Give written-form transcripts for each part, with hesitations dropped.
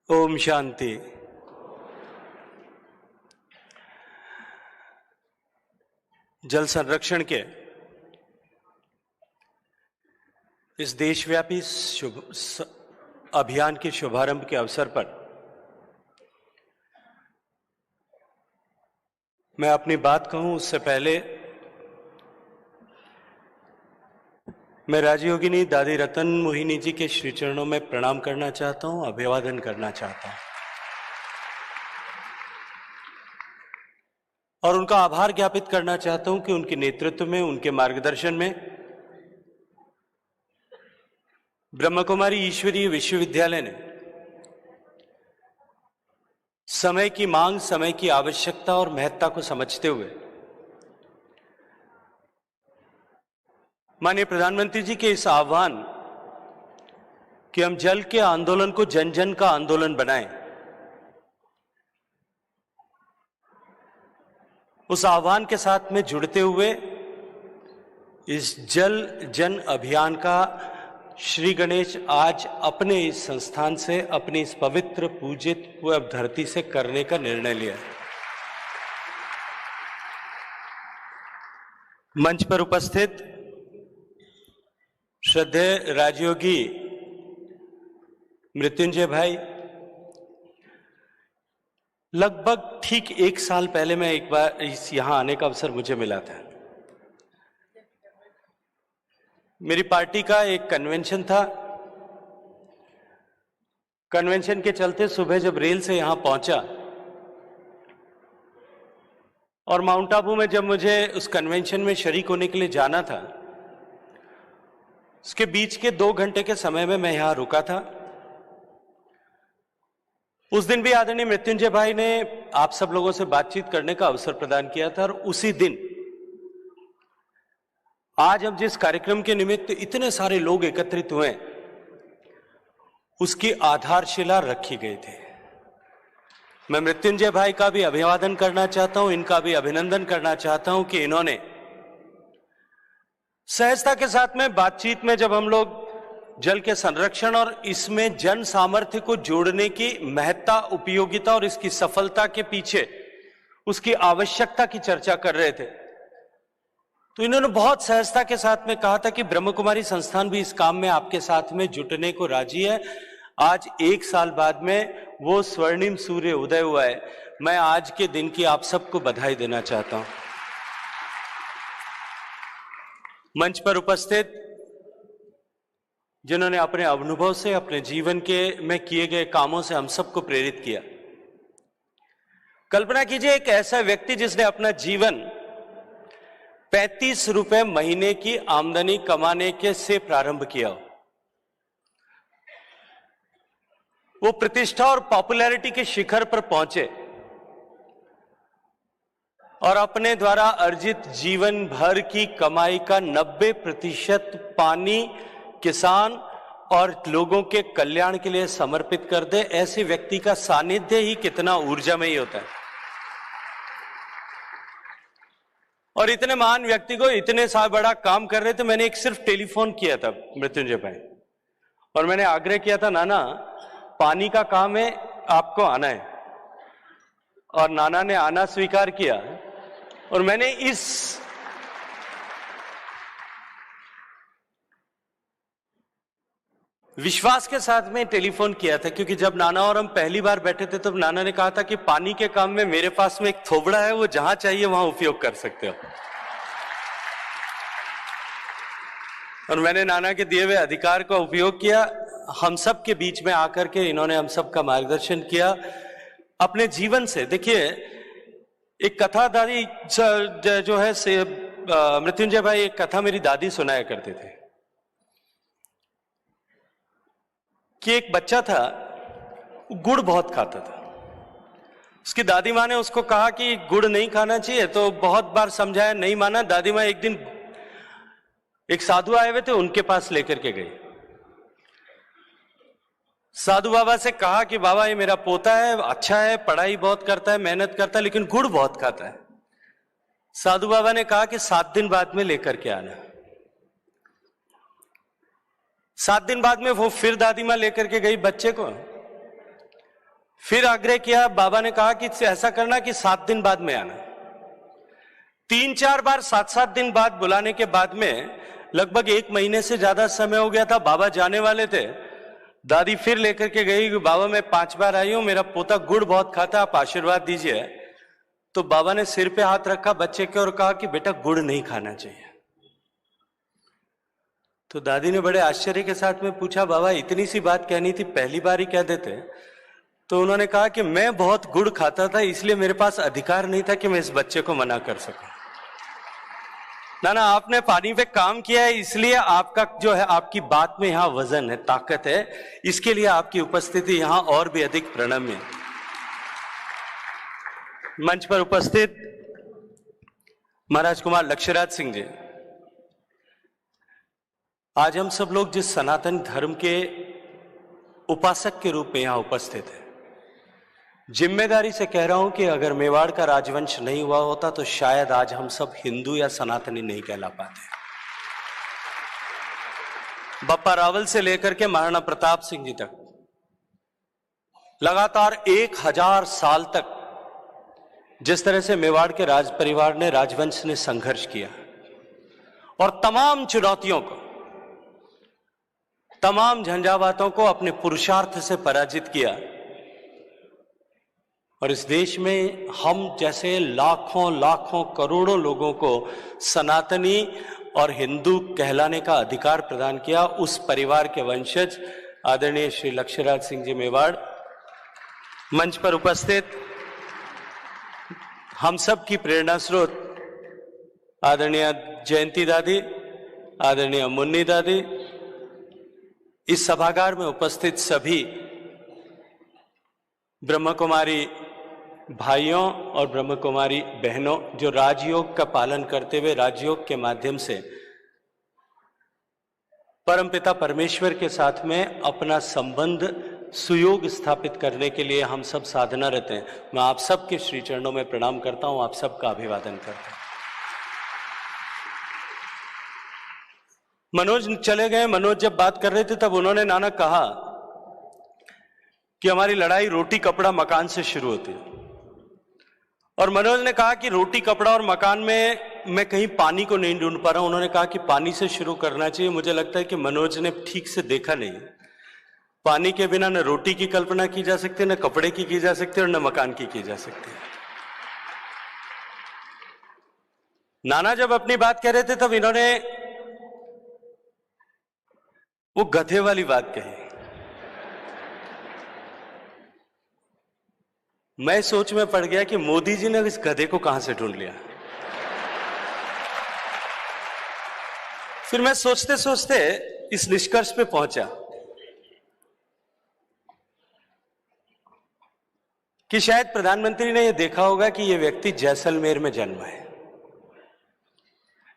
ओम शांति। जल संरक्षण के इस देशव्यापी अभियान के शुभारंभ के अवसर पर मैं अपनी बात कहूं उससे पहले मैं राजयोगिनी दादी रतन मोहिनी जी के श्री चरणों में प्रणाम करना चाहता हूं, अभिवादन करना चाहता हूं और उनका आभार ज्ञापित करना चाहता हूं कि उनके नेतृत्व में, उनके मार्गदर्शन में ब्रह्म कुमारी ईश्वरीय विश्वविद्यालय ने समय की मांग, समय की आवश्यकता और महत्ता को समझते हुए माननीय प्रधानमंत्री जी के इस आह्वान कि हम जल के आंदोलन को जन जन का आंदोलन बनाएं, उस आह्वान के साथ में जुड़ते हुए इस जल जन अभियान का श्री गणेश आज अपने इस संस्थान से, अपनी इस पवित्र पूजित धरती से करने का निर्णय लिया है। मंच पर उपस्थित श्रद्धेय राजयोगी मृत्युंजय भाई, लगभग ठीक 1 साल पहले मैं एक बार यहां आने का अवसर मुझे मिला था। मेरी पार्टी का एक कन्वेंशन था। कन्वेंशन के चलते सुबह जब रेल से यहां पहुंचा और माउंट आबू में जब मुझे उस कन्वेंशन में शरीक होने के लिए जाना था, उसके बीच के 2 घंटे के समय में मैं यहां रुका था। उस दिन भी आदरणीय मृत्युंजय भाई ने आप सब लोगों से बातचीत करने का अवसर प्रदान किया था और उसी दिन आज हम जिस कार्यक्रम के निमित्त इतने सारे लोग एकत्रित हुए, उसकी आधारशिला रखी गई थी। मैं मृत्युंजय भाई का भी अभिवादन करना चाहता हूं, इनका भी अभिनंदन करना चाहता हूं कि इन्होंने सहजता के साथ में बातचीत में जब हम लोग जल के संरक्षण और इसमें जन सामर्थ्य को जोड़ने की महत्ता, उपयोगिता और इसकी सफलता के पीछे उसकी आवश्यकता की चर्चा कर रहे थे, तो इन्होंने बहुत सहजता के साथ में कहा था कि ब्रह्म कुमारी संस्थान भी इस काम में आपके साथ में जुटने को राजी है। आज 1 साल बाद में वो स्वर्णिम सूर्य उदय हुआ है। मैं आज के दिन की आप सबको बधाई देना चाहता हूं। मंच पर उपस्थित जिन्होंने अपने अनुभव से, अपने जीवन के में किए गए कामों से हम सबको प्रेरित किया। कल्पना कीजिए एक ऐसा व्यक्ति जिसने अपना जीवन 35 रुपए महीने की आमदनी कमाने के से प्रारंभ किया। वो प्रतिष्ठा और पॉपुलैरिटी के शिखर पर पहुंचे और अपने द्वारा अर्जित जीवन भर की कमाई का 90% पानी, किसान और लोगों के कल्याण के लिए समर्पित कर दे। ऐसे व्यक्ति का सानिध्य ही कितना ऊर्जामयी होता है। और इतने महान व्यक्ति को इतने सा बड़ा काम कर रहे थे। मैंने एक सिर्फ टेलीफोन किया था मृत्युंजय भाई और मैंने आग्रह किया था, नाना पानी का काम है, आपको आना है। और नाना ने आना स्वीकार किया और मैंने इस विश्वास के साथ में टेलीफोन किया था, क्योंकि जब नाना और हम पहली बार बैठे थे तब नाना ने कहा था कि पानी के काम में मेरे पास में एक थोबड़ा है, वो जहां चाहिए वहां उपयोग कर सकते हो। और मैंने नाना के दिए हुए अधिकार का उपयोग किया। हम सब के बीच में आकर के इन्होंने हम सब का मार्गदर्शन किया अपने जीवन से। देखिए एक कथा दादी जो है मृत्युंजय भाई, एक कथा मेरी दादी सुनाया करते थे कि एक बच्चा था, गुड़ बहुत खाता था। उसकी दादी माँ ने उसको कहा कि गुड़ नहीं खाना चाहिए, तो बहुत बार समझाया, नहीं माना। दादी माँ एक दिन एक साधु आए हुए थे, उनके पास लेकर के गई। साधु बाबा से कहा कि बाबा ये मेरा पोता है, अच्छा है, पढ़ाई बहुत करता है, मेहनत करता है, लेकिन गुड़ बहुत खाता है। साधु बाबा ने कहा कि 7 दिन बाद में लेकर के आना। 7 दिन बाद में वो फिर दादी माँ लेकर के गई बच्चे को। फिर आग्रह किया, बाबा ने कहा कि ऐसा करना कि 7 दिन बाद में आना। 3-4 बार 7-7 दिन बाद बुलाने के बाद में लगभग 1 महीने से ज्यादा समय हो गया था, बाबा जाने वाले थे। दादी फिर लेकर के गई कि बाबा मैं 5 बार आई हूं, मेरा पोता गुड़ बहुत खाता, आप आशीर्वाद दीजिए। तो बाबा ने सिर पे हाथ रखा बच्चे के और कहा कि बेटा गुड़ नहीं खाना चाहिए। तो दादी ने बड़े आश्चर्य के साथ में पूछा, बाबा इतनी सी बात कहनी थी, पहली बार ही कह देते। तो उन्होंने कहा कि मैं बहुत गुड़ खाता था, इसलिए मेरे पास अधिकार नहीं था कि मैं इस बच्चे को मना कर सकूं। ना आपने पानी पे काम किया है, इसलिए आपका जो है आपकी बात में यहां वजन है, ताकत है, इसके लिए आपकी उपस्थिति यहां और भी अधिक प्रणम्य है। मंच पर उपस्थित महाराज कुमार लक्ष्यराज सिंह जी, आज हम सब लोग जिस सनातन धर्म के उपासक के रूप में यहां उपस्थित हैं, जिम्मेदारी से कह रहा हूं कि अगर मेवाड़ का राजवंश नहीं हुआ होता तो शायद आज हम सब हिंदू या सनातनी नहीं कहला पाते। बप्पा रावल से लेकर के महाराणा प्रताप सिंह जी तक लगातार 1000 साल तक जिस तरह से मेवाड़ के राज परिवार ने, राजवंश ने संघर्ष किया और तमाम चुनौतियों को, तमाम झंझावातों को अपने पुरुषार्थ से पराजित किया। और इस देश में हम जैसे लाखों करोड़ों लोगों को सनातनी और हिंदू कहलाने का अधिकार प्रदान किया। उस परिवार के वंशज आदरणीय श्री लक्ष्यराज सिंह जी मेवाड़, मंच पर उपस्थित हम सब की प्रेरणा स्रोत आदरणीय जयंती दादी, आदरणीय मुन्नी दादी, इस सभागार में उपस्थित सभी ब्रह्म कुमारी भाइयों और ब्रह्म कुमारी बहनों जो राजयोग का पालन करते हुए राजयोग के माध्यम से परमपिता परमेश्वर के साथ में अपना संबंध सुयोग स्थापित करने के लिए हम सब साधना रहते हैं। मैं आप सबके श्री चरणों में प्रणाम करता हूं, आप सबका अभिवादन करता हूं। मनोज चले गए। मनोज जब बात कर रहे थे तब उन्होंने नाना कहा कि हमारी लड़ाई रोटी कपड़ा मकान से शुरू होती है। और मनोज ने कहा कि रोटी कपड़ा और मकान में मैं कहीं पानी को नहीं ढूंढ पा रहा हूं। उन्होंने कहा कि पानी से शुरू करना चाहिए। मुझे लगता है कि मनोज ने ठीक से देखा नहीं। पानी के बिना न रोटी की कल्पना की जा सकती, न कपड़े की जा सकती और न मकान की जा सकती। नाना जब अपनी बात कह रहे थे तब इन्होंने वो गधे वाली बात कही। मैं सोच में पड़ गया कि मोदी जी ने इस गधे को कहां से ढूंढ लिया। फिर मैं सोचते सोचते इस निष्कर्ष पे पहुंचा कि शायद प्रधानमंत्री ने यह देखा होगा कि यह व्यक्ति जैसलमेर में जन्मा है,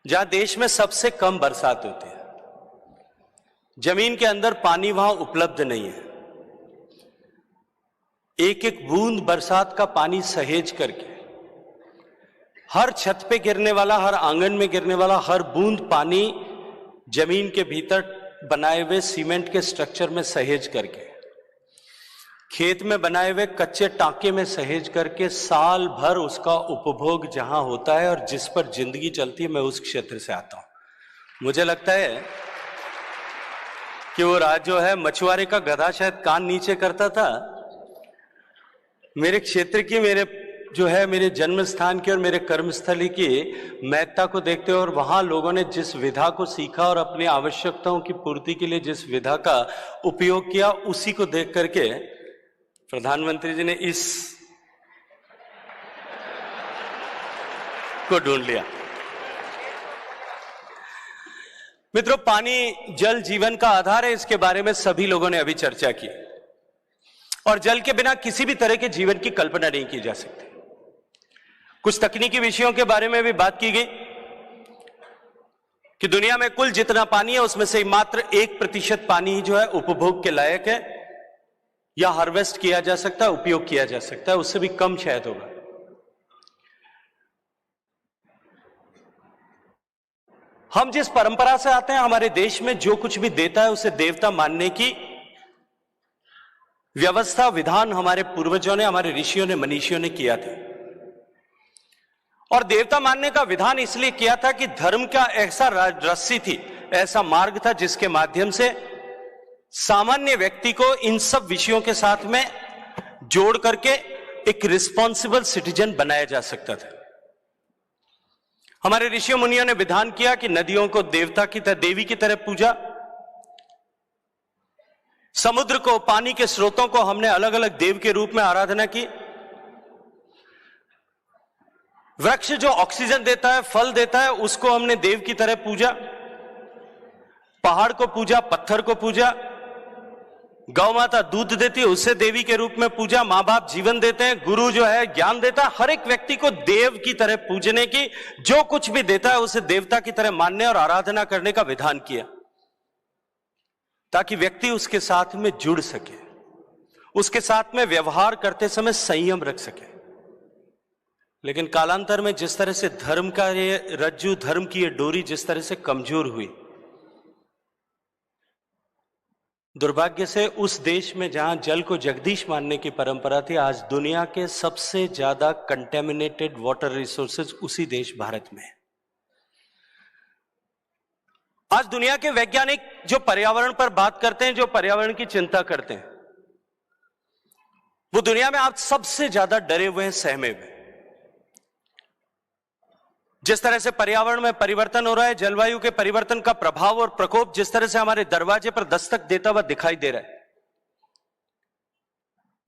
जहां देश में सबसे कम बरसात होती है। जमीन के अंदर पानी वहां उपलब्ध नहीं है। एक एक बूंद बरसात का पानी सहेज करके हर छत पे गिरने वाला, हर आंगन में गिरने वाला हर बूंद पानी जमीन के भीतर बनाए हुए सीमेंट के स्ट्रक्चर में सहेज करके, खेत में बनाए हुए कच्चे टांके में सहेज करके साल भर उसका उपभोग जहां होता है और जिस पर जिंदगी चलती है, मैं उस क्षेत्र से आता हूं। मुझे लगता है कि वो राज जो है मछुआरे का गधा शायद कान नीचे करता था। मेरे क्षेत्र की, मेरे जन्म स्थान की और मेरे कर्मस्थली की महत्ता को देखते हुए और वहां लोगों ने जिस विधा को सीखा और अपनी आवश्यकताओं की पूर्ति के लिए जिस विधा का उपयोग किया, उसी को देख करके प्रधानमंत्री जी ने इस को ढूंढ लिया। मित्रों, पानी जल जीवन का आधार है। इसके बारे में सभी लोगों ने अभी चर्चा की और जल के बिना किसी भी तरह के जीवन की कल्पना नहीं की जा सकती। कुछ तकनीकी विषयों के बारे में भी बात की गई कि दुनिया में कुल जितना पानी है उसमें से मात्र 1% पानी ही जो है उपभोग के लायक है या हार्वेस्ट किया जा सकता है, उपयोग किया जा सकता है। उससे भी कम शायद होगा। हम जिस परंपरा से आते हैं, हमारे देश में जो कुछ भी देता है उसे देवता मानने की व्यवस्था विधान हमारे पूर्वजों ने, हमारे ऋषियों ने, मनीषियों ने किया था। और देवता मानने का विधान इसलिए किया था कि धर्म का ऐसा रस्सी थी, ऐसा मार्ग था जिसके माध्यम से सामान्य व्यक्ति को इन सब विषयों के साथ में जोड़ करके एक रिस्पॉन्सिबल सिटीजन बनाया जा सकता था। हमारे ऋषियों मुनियों ने विधान किया कि नदियों को देवता की तरह, देवी की तरह पूजा, समुद्र को, पानी के स्रोतों को हमने अलग अलग देव के रूप में आराधना की। वृक्ष जो ऑक्सीजन देता है, फल देता है, उसको हमने देव की तरह पूजा। पहाड़ को पूजा, पत्थर को पूजा। गौ माता दूध देती है, उससे देवी के रूप में पूजा। मां बाप जीवन देते हैं, गुरु जो है ज्ञान देता है। हर एक व्यक्ति को देव की तरह पूजने की, जो कुछ भी देता है उसे देवता की तरह मानने और आराधना करने का विधान किया, ताकि व्यक्ति उसके साथ में जुड़ सके, उसके साथ में व्यवहार करते समय संयम रख सके। लेकिन कालांतर में जिस तरह से धर्म का ये रज्जू, धर्म की ये डोरी जिस तरह से कमजोर हुई, दुर्भाग्य से उस देश में जहां जल को जगदीश मानने की परंपरा थी, आज दुनिया के सबसे ज्यादा कंटेमिनेटेड वाटर रिसोर्सेज उसी देश भारत में है। आज दुनिया के वैज्ञानिक जो पर्यावरण पर बात करते हैं, जो पर्यावरण की चिंता करते हैं, वो दुनिया में आज सबसे ज्यादा डरे हुए हैं, सहमे हुए। जिस तरह से पर्यावरण में परिवर्तन हो रहा है, जलवायु के परिवर्तन का प्रभाव और प्रकोप जिस तरह से हमारे दरवाजे पर दस्तक देता हुआ दिखाई दे रहा है,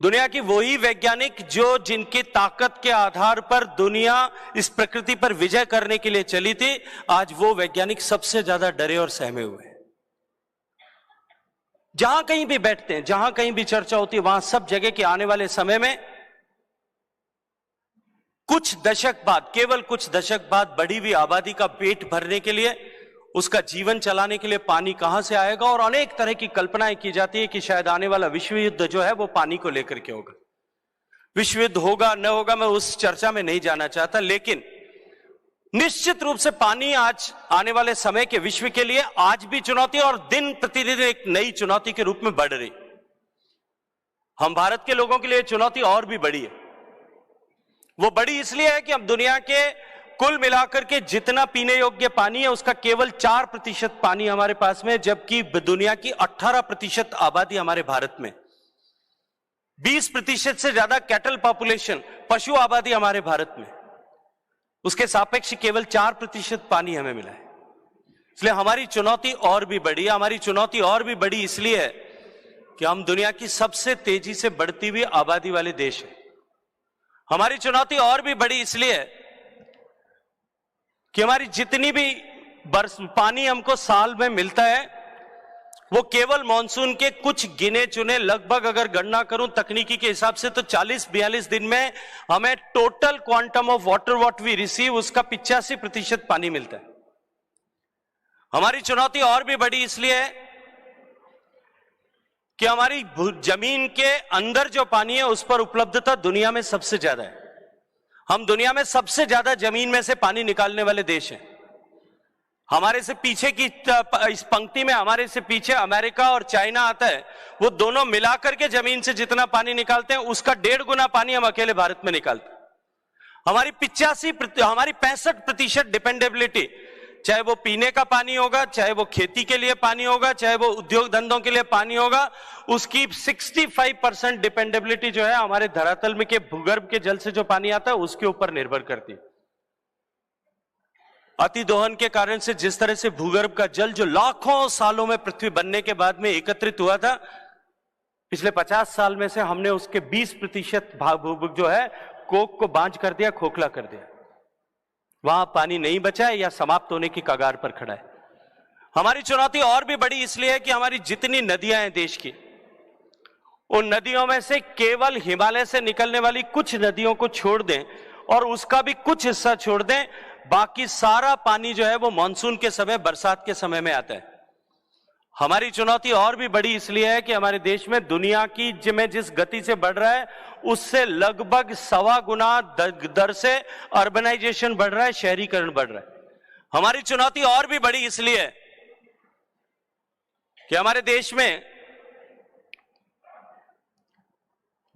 दुनिया की वही वैज्ञानिक जो जिनकी ताकत के आधार पर दुनिया इस प्रकृति पर विजय करने के लिए चली थी, आज वो वैज्ञानिक सबसे ज्यादा डरे और सहमे हुए हैं। जहां कहीं भी बैठते हैं, जहां कहीं भी चर्चा होती है, वहां सब जगह के आने वाले समय में कुछ दशक बाद, केवल कुछ दशक बाद बढ़ी हुई आबादी का पेट भरने के लिए, उसका जीवन चलाने के लिए पानी कहां से आएगा, और अनेक तरह की कल्पनाएं की जाती है कि शायद आने वाला विश्व युद्ध जो है वो पानी को लेकर के होगा। विश्व युद्ध होगा न होगा मैं उस चर्चा में नहीं जाना चाहता, लेकिन निश्चित रूप से पानी आज आने वाले समय के विश्व के लिए आज भी चुनौती और दिन प्रतिदिन एक नई चुनौती के रूप में बढ़ रही। हम भारत के लोगों के लिए चुनौती और भी बड़ी है। वो बड़ी इसलिए है कि अब दुनिया के कुल मिलाकर के जितना पीने योग्य पानी है उसका केवल 4% पानी हमारे पास में, जबकि दुनिया की 18% आबादी हमारे भारत में, 20% से ज्यादा कैटल पॉपुलेशन, पशु आबादी हमारे भारत में, उसके सापेक्ष केवल 4% पानी हमें मिला है। इसलिए हमारी चुनौती और भी बड़ी है। हमारी चुनौती और भी बड़ी इसलिए है कि हम दुनिया की सबसे तेजी से बढ़ती हुई आबादी वाले देश हैं। हमारी चुनौती और भी बड़ी इसलिए है कि हमारी जितनी भी पानी हमको साल में मिलता है वो केवल मानसून के कुछ गिने चुने, लगभग अगर गणना करूं तकनीकी के हिसाब से तो 40-42 दिन में हमें total quantum of water what we receive उसका 85% पानी मिलता है। हमारी चुनौती और भी बड़ी इसलिए है कि हमारी जमीन के अंदर जो पानी है उस पर उपलब्धता दुनिया में सबसे ज्यादा है। हम दुनिया में सबसे ज्यादा जमीन में से पानी निकालने वाले देश हैं। हमारे से पीछे की इस पंक्ति में हमारे से पीछे अमेरिका और चाइना आता है। वो दोनों मिलाकर के जमीन से जितना पानी निकालते हैं उसका 1.5 गुना पानी हम अकेले भारत में निकालते हैं। हमारी 65% डिपेंडेबिलिटी, चाहे वो पीने का पानी होगा, चाहे वो खेती के लिए पानी होगा, चाहे वो उद्योग धंधों के लिए पानी होगा, उसकी 65% डिपेंडेबिलिटी जो है हमारे धरातल में के भूगर्भ के जल से जो पानी आता है उसके ऊपर निर्भर करती है। अतिदोहन के कारण से जिस तरह से भूगर्भ का जल जो लाखों सालों में पृथ्वी बनने के बाद में एकत्रित हुआ था, पिछले 50 साल में से हमने उसके 20% भाग जो है कोक को बांझ कर दिया, खोखला कर दिया। वहां पानी नहीं बचा है या समाप्त होने की कगार पर खड़ा है। हमारी चुनौती और भी बड़ी इसलिए है कि हमारी जितनी नदियां हैं देश की, उन नदियों में से केवल हिमालय से निकलने वाली कुछ नदियों को छोड़ दें और उसका भी कुछ हिस्सा छोड़ दें, बाकी सारा पानी जो है वो मानसून के समय, बरसात के समय में आता है। हमारी चुनौती और भी बड़ी इसलिए है कि हमारे देश में दुनिया की में जिस गति से बढ़ रहा है उससे लगभग 1.25 गुना दर से अर्बनाइजेशन बढ़ रहा है, शहरीकरण बढ़ रहा है। हमारी चुनौती और भी बड़ी इसलिए है कि हमारे देश में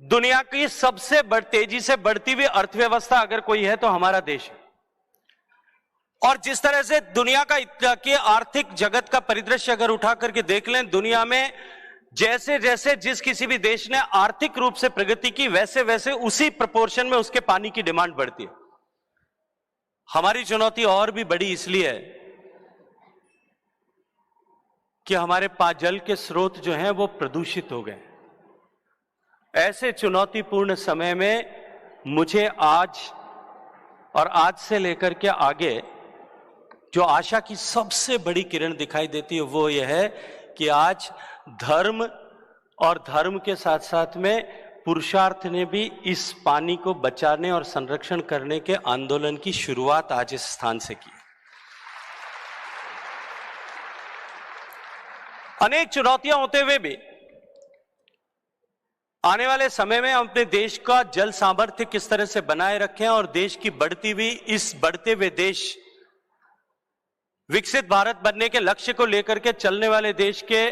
दुनिया की सबसे तेजी से बढ़ती हुई अर्थव्यवस्था अगर कोई है तो हमारा देश है। और जिस तरह से दुनिया की आर्थिक जगत का परिदृश्य अगर उठा करके देख लें, दुनिया में जैसे जैसे जिस किसी भी देश ने आर्थिक रूप से प्रगति की, वैसे वैसे उसी प्रपोर्शन में उसके पानी की डिमांड बढ़ती है। हमारी चुनौती और भी बड़ी इसलिए है कि हमारे जल के स्रोत जो हैं वो प्रदूषित हो गए। ऐसे चुनौतीपूर्ण समय में मुझे आज और आज से लेकर के आगे जो आशा की सबसे बड़ी किरण दिखाई देती है वो यह है कि आज धर्म और धर्म के साथ साथ में पुरुषार्थ ने भी इस पानी को बचाने और संरक्षण करने के आंदोलन की शुरुआत आज इस स्थान से की। अनेक चुनौतियां होते हुए भी आने वाले समय में हम अपने देश का जल सामर्थ्य किस तरह से बनाए रखें और देश की बढ़ती हुई इस बढ़ते हुए देश विकसित भारत बनने के लक्ष्य को लेकर के चलने वाले देश के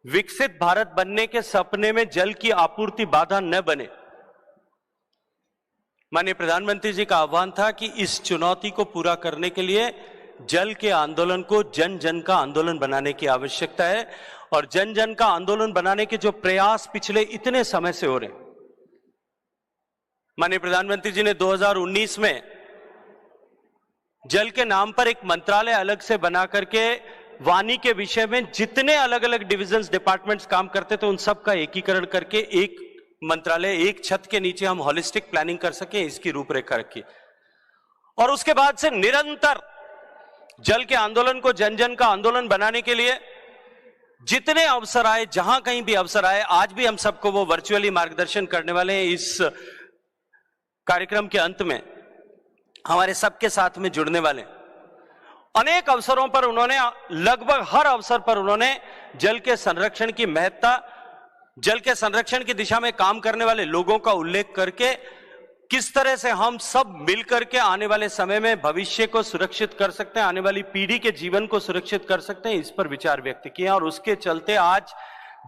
विकसित भारत बनने के सपने में जल की आपूर्ति बाधा न बने। माननीय प्रधानमंत्री जी का आह्वान था कि इस चुनौती को पूरा करने के लिए जल के आंदोलन को जन जन का आंदोलन बनाने की आवश्यकता है। और जन जन का आंदोलन बनाने के जो प्रयास पिछले इतने समय से हो रहे, माननीय प्रधानमंत्री जी ने 2019 में जल के नाम पर एक मंत्रालय अलग से बना करके वानी के विषय में जितने अलग अलग डिविजन्स डिपार्टमेंट्स काम करते थे उन सब का एकीकरण करके एक मंत्रालय, एक छत के नीचे हम होलिस्टिक प्लानिंग कर सके, इसकी रूपरेखा रखी। और उसके बाद से निरंतर जल के आंदोलन को जन जन का आंदोलन बनाने के लिए जितने अवसर आए, जहां कहीं भी अवसर आए, आज भी हम सबको वो वर्चुअली मार्गदर्शन करने वाले हैं। इस कार्यक्रम के अंत में हमारे सबके साथ में जुड़ने वाले अनेक अवसरों पर उन्होंने, लगभग हर अवसर पर उन्होंने जल के संरक्षण की महत्ता, जल के संरक्षण की दिशा में काम करने वाले लोगों का उल्लेख करके किस तरह से हम सब मिलकर के आने वाले समय में भविष्य को सुरक्षित कर सकते हैं, आने वाली पीढ़ी के जीवन को सुरक्षित कर सकते हैं, इस पर विचार व्यक्त किए। और उसके चलते आज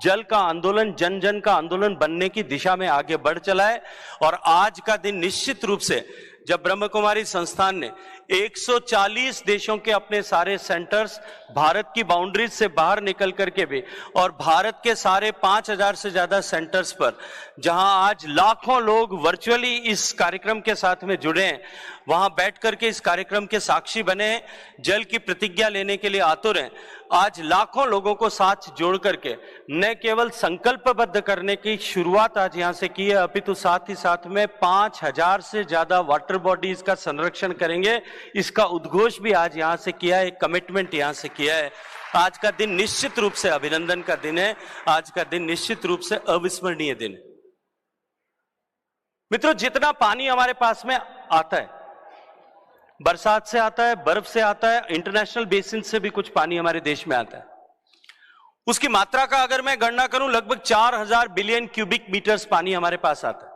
जल का आंदोलन जन जन का आंदोलन बनने की दिशा में आगे बढ़ चला है। और आज का दिन निश्चित रूप से जब ब्रह्म कुमारी संस्थान ने 140 देशों के अपने सारे सेंटर्स भारत की बाउंड्रीज से बाहर निकल करके भी, और भारत के सारे 5000 से ज्यादा सेंटर्स पर जहां आज लाखों लोग वर्चुअली इस कार्यक्रम के साथ में जुड़े हैं, वहां बैठ करके इस कार्यक्रम के साक्षी बने, जल की प्रतिज्ञा लेने के लिए आतुर हैं। आज लाखों लोगों को साथ जोड़ करके न केवल संकल्पबद्ध करने की शुरुआत आज यहां से की है, अपितु साथ ही साथ में 5000 से ज्यादा वाटर बॉडीज का संरक्षण करेंगे, इसका उद्घोष भी आज यहां से किया है, कमिटमेंट यहां से किया है। आज का दिन निश्चित रूप से अभिनंदन का दिन है, आज का दिन निश्चित रूप से अविस्मरणीय दिन है। मित्रों, जितना पानी हमारे पास में आता है, बरसात से आता है, बर्फ से आता है, इंटरनेशनल बेसिन से भी कुछ पानी हमारे देश में आता है, उसकी मात्रा का अगर मैं गणना करूं लगभग 4000 बिलियन क्यूबिक मीटर्स पानी हमारे पास आता है।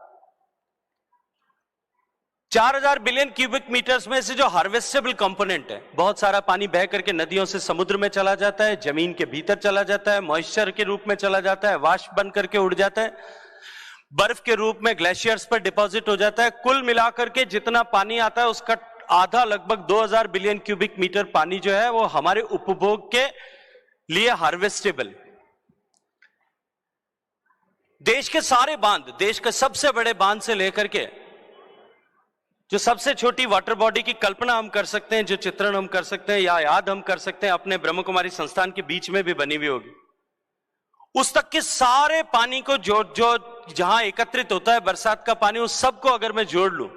4000 बिलियन क्यूबिक मीटर्स में से जो हार्वेस्टेबल कंपोनेंट है, बहुत सारा पानी बह करके नदियों से समुद्र में चला जाता है, जमीन के भीतर चला जाता है, मॉइस्चर के रूप में चला जाता है, वाष्प बन करके उड़ जाता है, बर्फ के रूप में ग्लेशियर्स पर डिपॉजिट हो जाता है। कुल मिलाकर के जितना पानी आता है उसका आधा, लगभग 2000 बिलियन क्यूबिक मीटर पानी जो है वो हमारे उपभोग के लिए हार्वेस्टेबल। देश के सारे बांध, देश के सबसे बड़े बांध से लेकर के जो सबसे छोटी वाटर बॉडी की कल्पना हम कर सकते हैं, जो चित्रण हम कर सकते हैं या याद हम कर सकते हैं, अपने ब्रह्म कुमारी संस्थान के बीच में भी बनी हुई होगी, उस तक के सारे पानी को जो जहां एकत्रित होता है बरसात का पानी, उस सबको अगर मैं जोड़ लूं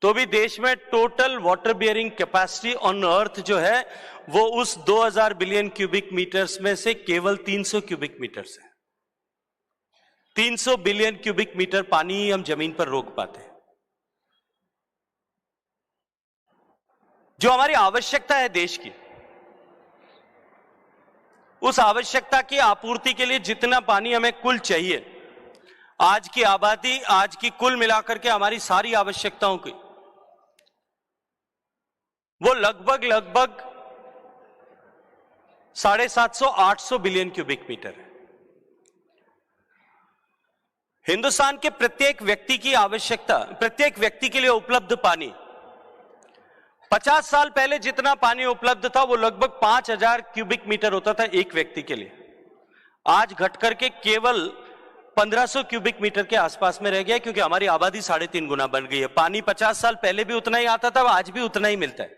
तो भी देश में total water bearing capacity on earth जो है वो उस 2000 बिलियन क्यूबिक मीटर्स में से केवल 300 क्यूबिक मीटर्स है। 300 बिलियन क्यूबिक मीटर पानी ही हम जमीन पर रोक पाते हैं। जो हमारी आवश्यकता है देश की, उस आवश्यकता की आपूर्ति के लिए जितना पानी हमें कुल चाहिए, आज की आबादी, आज की कुल मिलाकर के हमारी सारी आवश्यकताओं की, वो लगभग 750-800 बिलियन क्यूबिक मीटर है। हिंदुस्तान के प्रत्येक व्यक्ति की आवश्यकता, प्रत्येक व्यक्ति के लिए उपलब्ध पानी 50 साल पहले जितना पानी उपलब्ध था वो लगभग 5000 क्यूबिक मीटर होता था एक व्यक्ति के लिए। आज घट करके केवल 1500 क्यूबिक मीटर के आसपास में रह गया, क्योंकि हमारी आबादी 3.5 गुना बढ़ गई है। पानी 50 साल पहले भी उतना ही आता था, आज भी उतना ही मिलता है।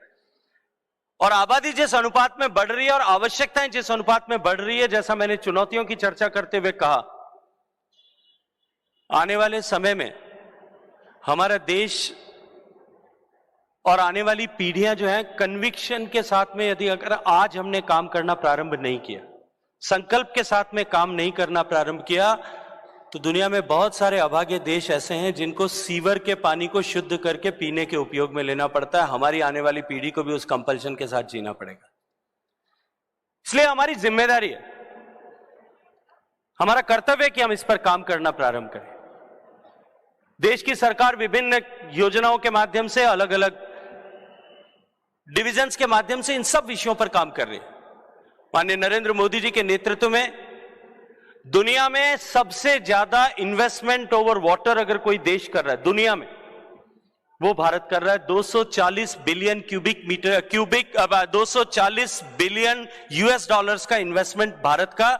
और आबादी जिस अनुपात में बढ़ रही है और आवश्यकताएं जिस अनुपात में बढ़ रही है, जैसा मैंने चुनौतियों की चर्चा करते हुए कहा, आने वाले समय में हमारा देश और आने वाली पीढ़ियां जो हैं, कन्विक्शन के साथ में यदि अगर आज हमने काम करना प्रारंभ नहीं किया, संकल्प के साथ में काम नहीं करना प्रारंभ किया, तो दुनिया में बहुत सारे अभागे देश ऐसे हैं जिनको सीवर के पानी को शुद्ध करके पीने के उपयोग में लेना पड़ता है। हमारी आने वाली पीढ़ी को भी उस कंपल्शन के साथ जीना पड़ेगा। इसलिए हमारी जिम्मेदारी है, हमारा कर्तव्य है कि हम इस पर काम करना प्रारंभ करें। देश की सरकार विभिन्न योजनाओं के माध्यम से, अलग अलग डिविजन्स के माध्यम से इन सब विषयों पर काम कर रही है। माननीय नरेंद्र मोदी जी के नेतृत्व में दुनिया में सबसे ज्यादा इन्वेस्टमेंट ओवर वाटर अगर कोई देश कर रहा है दुनिया में, वो भारत कर रहा है। 240 बिलियन अब 240 बिलियन यूएस डॉलर्स का इन्वेस्टमेंट भारत का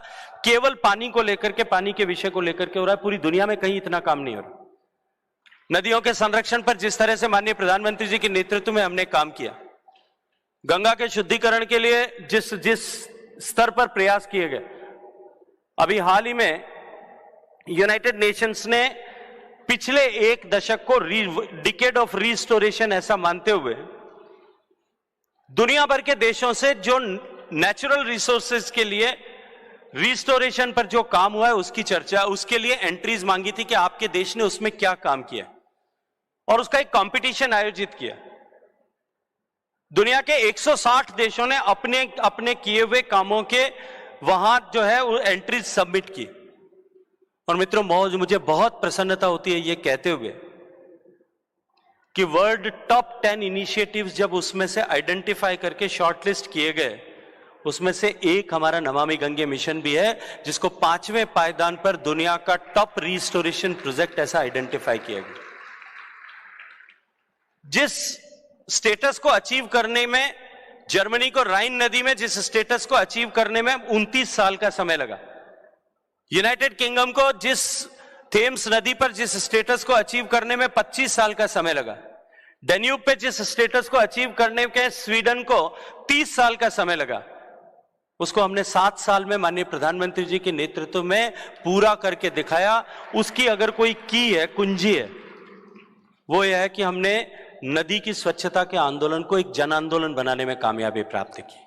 केवल पानी को लेकर के, पानी के विषय को लेकर के हो रहा है। पूरी दुनिया में कहीं इतना काम नहीं हो रहा। नदियों के संरक्षण पर जिस तरह से माननीय प्रधानमंत्री जी के नेतृत्व में हमने काम किया, गंगा के शुद्धिकरण के लिए जिस स्तर पर प्रयास किए गए, अभी हाल ही में यूनाइटेड नेशंस ने पिछले एक दशक को डिकेड ऑफ रिस्टोरेशन ऐसा मानते हुए दुनिया भर के देशों से जो नेचुरल रिसोर्सेज के लिए रिस्टोरेशन पर जो काम हुआ है उसकी चर्चा, उसके लिए एंट्रीज मांगी थी कि आपके देश ने उसमें क्या काम किया, और उसका एक कंपटीशन आयोजित किया। दुनिया के 160 देशों ने अपने अपने किए हुए कामों के वहां जो है वो एंट्रीज सबमिट की। और मित्रों, मुझे बहुत प्रसन्नता होती है ये कहते हुए कि वर्ल्ड टॉप 10 इनिशिएटिव्स जब उसमें से आइडेंटिफाई करके शॉर्टलिस्ट किए गए, उसमें से एक हमारा नमामि गंगे मिशन भी है, जिसको 5वें पायदान पर दुनिया का टॉप रिस्टोरेशन प्रोजेक्ट ऐसा आइडेंटिफाई किया गया। जिस स्टेटस को अचीव करने में जर्मनी को राइन नदी में जिस स्टेटस को अचीव करने में 29 साल का समय लगा, यूनाइटेड किंगडम को जिस थेम्स नदी पर जिस स्टेटस को अचीव करने में 25 साल का समय लगा, डेन्यूब पे जिस स्टेटस को अचीव करने के स्वीडन को 30 साल का समय लगा, उसको हमने 7 साल में माननीय प्रधानमंत्री जी के नेतृत्व में पूरा करके दिखाया। उसकी अगर कोई की है, कुंजी है, वो यह है कि हमने नदी की स्वच्छता के आंदोलन को एक जन आंदोलन बनाने में कामयाबी प्राप्त की।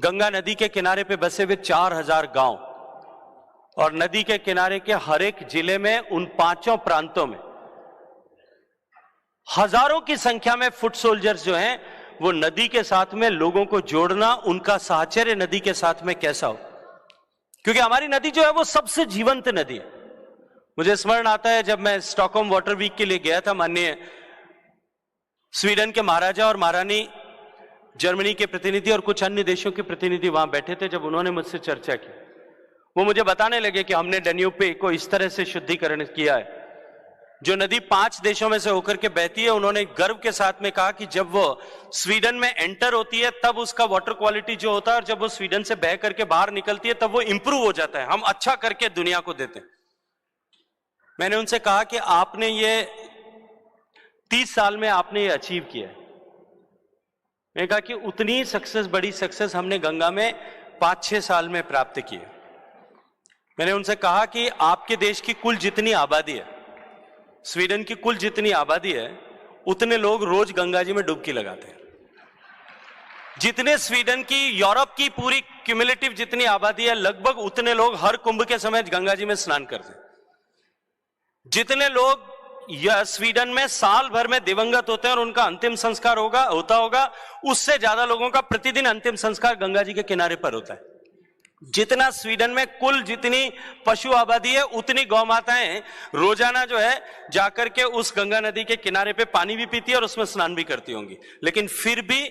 गंगा नदी के किनारे पे बसे हुए 4000 गांव और नदी के किनारे के हर एक जिले में उन 5 प्रांतों में हजारों की संख्या में फुट सोल्जर्स जो हैं, वो नदी के साथ में लोगों को जोड़ना, उनका साहचर्य नदी के साथ में कैसा हो, क्योंकि हमारी नदी जो है वो सबसे जीवंत नदी है। मुझे स्मरण आता है जब मैं स्टॉकहोम वाटर वीक के लिए गया था, माननीय स्वीडन के महाराजा और महारानी, जर्मनी के प्रतिनिधि और कुछ अन्य देशों के प्रतिनिधि वहां बैठे थे। जब उन्होंने मुझसे चर्चा की, वो मुझे बताने लगे कि हमने डेन्यूब पे को इस तरह से शुद्धिकरण किया है। जो नदी 5 देशों में से होकर के बहती है, उन्होंने गर्व के साथ में कहा कि जब वो स्वीडन में एंटर होती है तब उसका वाटर क्वालिटी जो होता है, और जब वो स्वीडन से बह करके बाहर निकलती है तब वो इंप्रूव हो जाता है। हम अच्छा करके दुनिया को देते हैं। मैंने उनसे कहा कि आपने ये 30 साल में आपने ये अचीव किया है। मैंने कहा कि उतनी सक्सेस, बड़ी सक्सेस हमने गंगा में 5-6 साल में प्राप्त की है। मैंने उनसे कहा कि आपके देश की कुल जितनी आबादी है, स्वीडन की कुल जितनी आबादी है, उतने लोग रोज गंगा जी में डुबकी लगाते हैं। जितने स्वीडन की, यूरोप की पूरी क्यूमुलेटिव जितनी आबादी है, लगभग उतने लोग हर कुंभ के समय गंगा जी में स्नान करते हैं। जितने लोग या स्वीडन में साल भर में दिवंगत होते हैं और उनका अंतिम संस्कार होता होगा, उससे ज्यादा लोगों का प्रतिदिन अंतिम संस्कार गंगा जी के किनारे पर होता है। जितना स्वीडन में कुल जितनी पशु आबादी है, उतनी गौ माताएं रोजाना जो है जाकर के उस गंगा नदी के किनारे पे पानी भी पीती है और उसमें स्नान भी करती होंगी। लेकिन फिर भी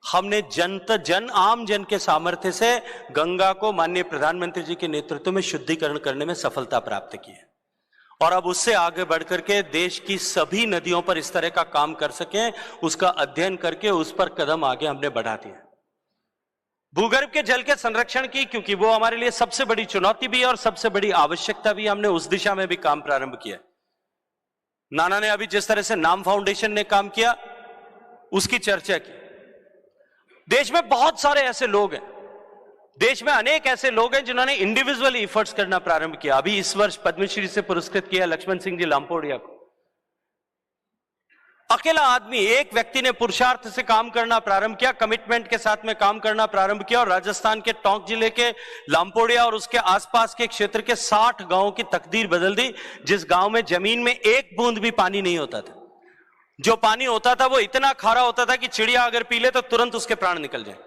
हमने जन आम जन के सामर्थ्य से गंगा को माननीय प्रधानमंत्री जी के नेतृत्व में शुद्धिकरण करने में सफलता प्राप्त की है। और अब उससे आगे बढ़कर के देश की सभी नदियों पर इस तरह का काम कर सकें, उसका अध्ययन करके उस पर कदम आगे हमने बढ़ा दिए। भूगर्भ के जल के संरक्षण की, क्योंकि वो हमारे लिए सबसे बड़ी चुनौती भी है और सबसे बड़ी आवश्यकता भी, हमने उस दिशा में भी काम प्रारंभ किया। नाना ने अभी जिस तरह से नाम फाउंडेशन ने काम किया उसकी चर्चा की। देश में बहुत सारे ऐसे लोग हैं, देश में अनेक ऐसे लोग हैं जिन्होंने इंडिविजुअली एफर्ट्स करना प्रारंभ किया। अभी इस वर्ष पद्मश्री से पुरस्कृत किया लक्ष्मण सिंह जी लांपोड़िया को। अकेला आदमी, एक व्यक्ति ने पुरुषार्थ से काम करना प्रारंभ किया, कमिटमेंट के साथ में काम करना प्रारंभ किया और राजस्थान के टोंक जिले के लांपोड़िया और उसके आसपास के क्षेत्र के 60 गांवों की तकदीर बदल दी। जिस गांव में जमीन में एक बूंद भी पानी नहीं होता था, जो पानी होता था वो इतना खारा होता था कि चिड़िया अगर पी ले तो तुरंत उसके प्राण निकल जाए।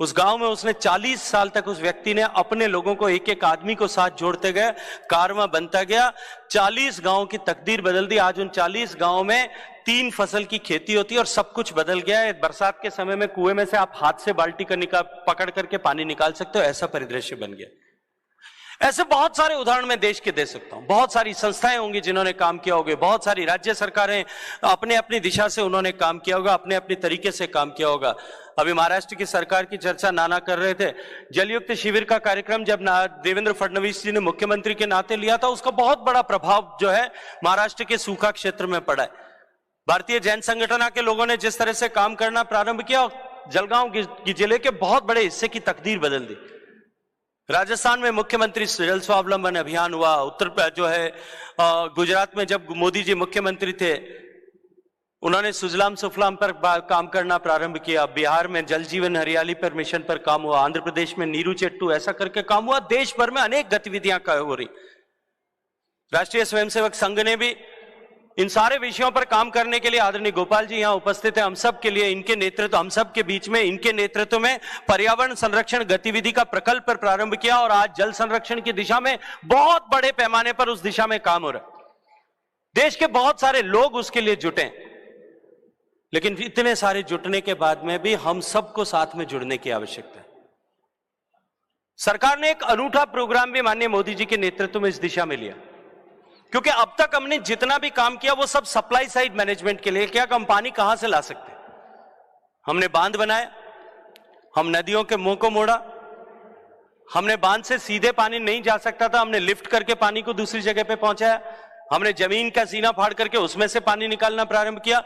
उस गांव में उसने 40 साल तक, उस व्यक्ति ने अपने लोगों को, एक एक आदमी को साथ जोड़ते गए, कारवां बनता गया। 40 गांव की तकदीर बदल दी। आज उन 40 गांव में 3 फसल की खेती होती है और सब कुछ बदल गया है। बरसात के समय में कुएं में से आप हाथ से बाल्टी का पकड़ करके पानी निकाल सकते हो, ऐसा परिदृश्य बन गया। ऐसे बहुत सारे उदाहरण मैं देश के दे सकता हूं। बहुत सारी संस्थाएं होंगी जिन्होंने काम किया होगा, बहुत सारी राज्य सरकारें अपने अपनी दिशा से उन्होंने काम किया होगा, अपने अपने तरीके से काम किया होगा। अभी महाराष्ट्र की सरकार की चर्चा नाना कर रहे थे। जलयुक्त शिविर का कार्यक्रम जब देवेंद्र फडणवीस जी ने मुख्यमंत्री के नाते लिया था, उसका बहुत बड़ा प्रभाव जो है महाराष्ट्र के सूखा क्षेत्र में पड़ा है। भारतीय जैन संगठन के लोगों ने जिस तरह से काम करना प्रारंभ किया, जलगांव की जिले के बहुत बड़े हिस्से की तकदीर बदल दी। राजस्थान में मुख्यमंत्री जल स्वावलंबन अभियान हुआ। उत्तर जो है गुजरात में जब मोदी जी मुख्यमंत्री थे, उन्होंने सुजलाम सुफलाम पर काम करना प्रारंभ किया। बिहार में जल जीवन हरियाली पर मिशन पर काम हुआ। आंध्र प्रदेश में नीरू चेट्टू, ऐसा करके काम हुआ। देश भर में अनेक गतिविधियां हो रही। राष्ट्रीय स्वयंसेवक संघ ने भी इन सारे विषयों पर काम करने के लिए, आदरणीय गोपाल जी यहां उपस्थित हैं, हम सब के लिए, इनके नेतृत्व, हम सब के बीच में, इनके नेतृत्व में पर्यावरण संरक्षण गतिविधि का प्रकल्प पर प्रारंभ किया और आज जल संरक्षण की दिशा में बहुत बड़े पैमाने पर उस दिशा में काम हो रहा है। देश के बहुत सारे लोग उसके लिए जुटे, लेकिन इतने सारे जुटने के बाद में भी हम सबको साथ में जुड़ने की आवश्यकता है। सरकार ने एक अनूठा प्रोग्राम भी माननीय मोदी जी के नेतृत्व में इस दिशा में लिया, क्योंकि अब तक हमने जितना भी काम किया वो सब सप्लाई साइड मैनेजमेंट के लिए किया। हम पानी कहां से ला सकते, हमने बांध बनाया, हम नदियों के मुंह को मोड़ा, हमने बांध से सीधे पानी नहीं जा सकता था, हमने लिफ्ट करके पानी को दूसरी जगह पे पहुंचाया, हमने जमीन का सीना फाड़ करके उसमें से पानी निकालना प्रारंभ किया।